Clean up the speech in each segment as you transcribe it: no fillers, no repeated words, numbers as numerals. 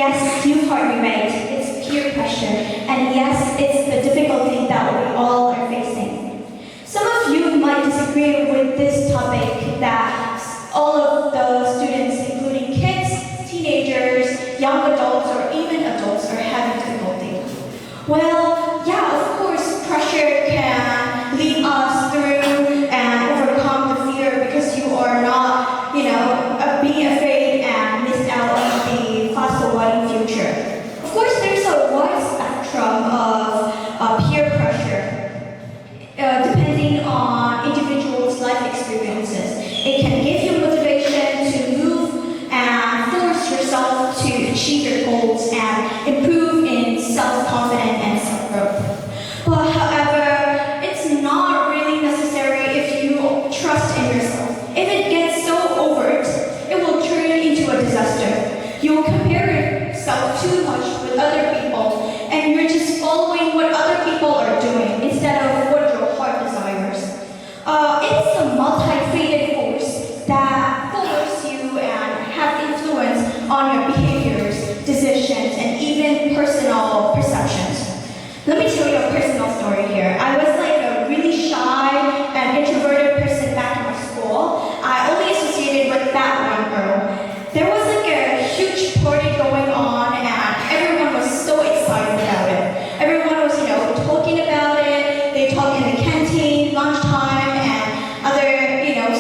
Yes, you heard me right. It's peer pressure. And yes, it's the difficulty that we all are facing. Some of you might disagree with this topic that all of the students, including kids, teenagers, young adults, or even adults are having difficulty. Well, yeah, of course, pressure can lead us through and overcome the fear because you are not, being afraid and miss out on the fast-forwarding future. Of course, there's a wide spectrum of peer pressure, depending on individuals' life experiences. It can give you motivation to move and force yourself to achieve your goals and improve in self-confidence and self-growth. But however, it's not really necessary if you trust in yourself. If it gets so overt, it will turn into a disaster. You will compare yourself too much with other people, and you're just following what other people are doing instead of what your heart desires. It's a multi-faceted force that follows you and have influence on your behaviors, decisions, and even personal perceptions. Let me tell you a personal story here. I was like a really shy and introverted person back in my school. I only associated with that one girl. There was like a huge party going on and everyone was so excited about it. Everyone was, talking about it. They talked in the canteen, lunchtime, and other,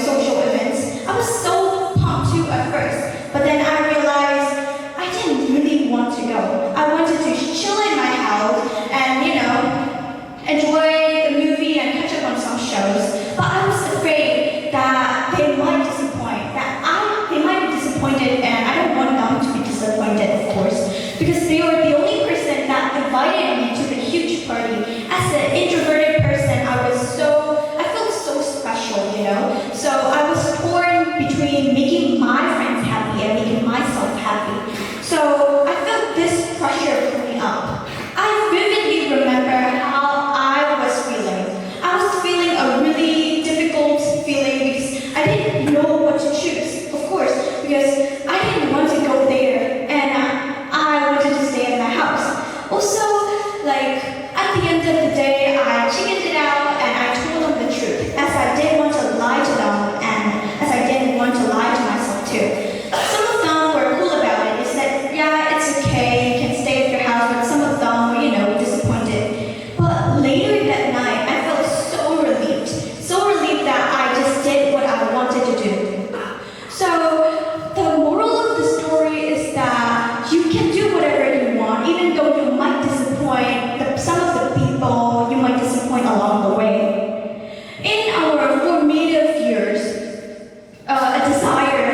social events. I was so pumped too at first, but then I realized I didn't really want to go. I wanted to chill in my house and, enjoy the movie and catch up on some shows. But I was afraid that they might be disappointed, and I don't want them to be disappointed, of course, because they were the only person that invited me to the huge party. As an introverted person, I felt so special, So I was torn between making my friends happy and making myself happy. So I felt this pressure pulling up. I vividly remember how I was feeling. I was feeling a really difficult feeling because I didn't know what to choose, of course, because I didn't want to go there and I wanted to stay in my house. Also, at the end of the day, I chickened it out and I told them the truth, as I didn't want to lie to them and as I didn't want to lie to myself too. Some of them were cool about it. They said, yeah, it's okay, you can stay at your house, but some of them were, disappointed. But later that night, I felt so relieved that I just did what I wanted to do. So the moral of the story is that you can do whatever you want, even though you might disappoint some of the people you might disappoint along the way. In our formative years, a desire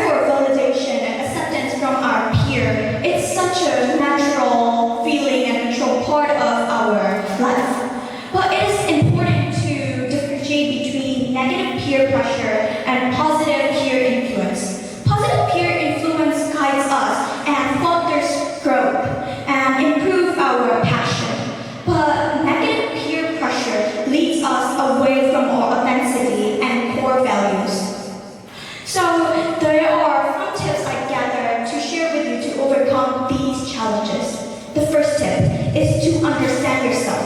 for validation and acceptance from our peer, it's such a natural feeling and natural part of our life. But it is important to differentiate between negative peer pressure and positive peer influence. Positive peer influence guides us and fosters growth and improves our passion. But negative peer pressure leads us away from our authenticity and core values. So there are 5 tips I gathered to share with you to overcome these challenges. The first tip is to understand yourself.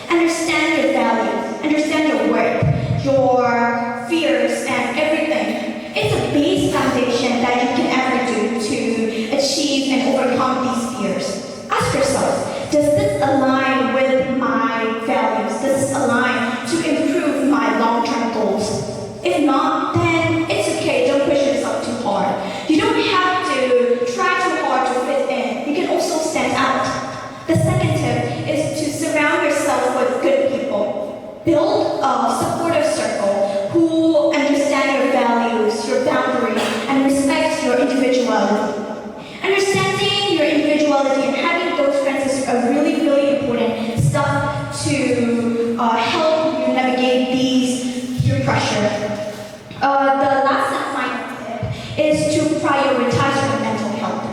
Understand your values, understand your worth, your fears, and everything. It's a base foundation that you can ever do to achieve and overcome these fears. Ask yourself, does this align with my values? Does this align to improve my long-term goals? If not, then it's okay, don't push yourself too hard. You don't have to try too hard to fit in. You can also stand out. The second tip is to surround yourself with good people. Build a supportive circle who understand your values, your boundaries, and respect your individuality. Understanding your individuality and having those friends is a really, really important stuff to help you navigate these peer pressure. The last and final tip is to prioritize your mental health.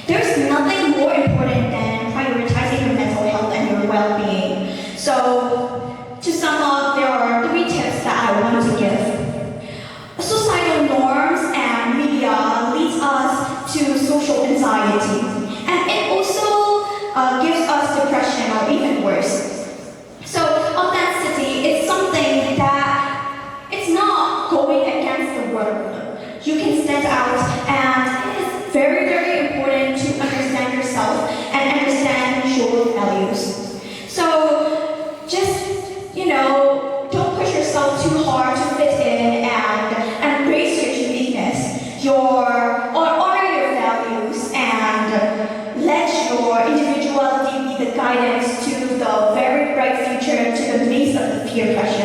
There's nothing more important than prioritizing your mental health and your well-being. So, to sum up, there are 3 tips that I want to give. Societal norms and very important to understand yourself and understand your values. So just, don't push yourself too hard to fit in and embrace your uniqueness, or honor your values, and let your individuality be the guidance to the very bright future, to the midst of the peer pressure.